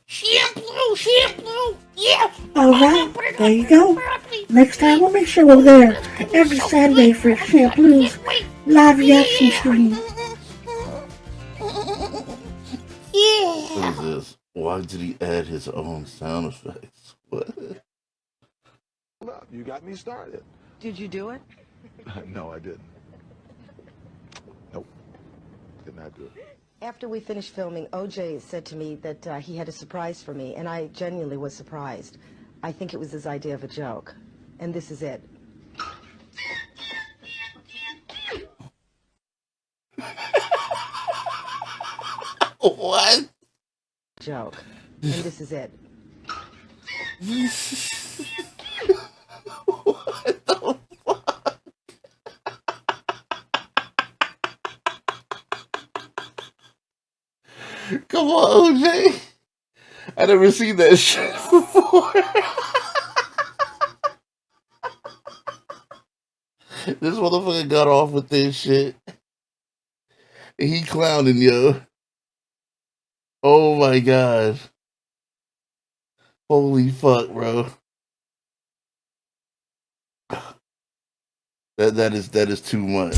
Shampoo. Yeah. All right, there you go. Next time we'll make sure we're there every Saturday for Shampoo's live reaction stream. Yeah. What is this? Why did he add his own sound effects? What? You got me started. Did you do it? No, I didn't. Nope. Did not do it. After we finished filming, OJ said to me that he had a surprise for me, and I genuinely was surprised. I think it was his idea of a joke. And this is it. What? Joke. And this is it. What the fuck? Come on, OJ. I never seen that shit before. This motherfucker got off with this shit. He clowning, yo. Oh my god. Holy fuck, bro. That is too much.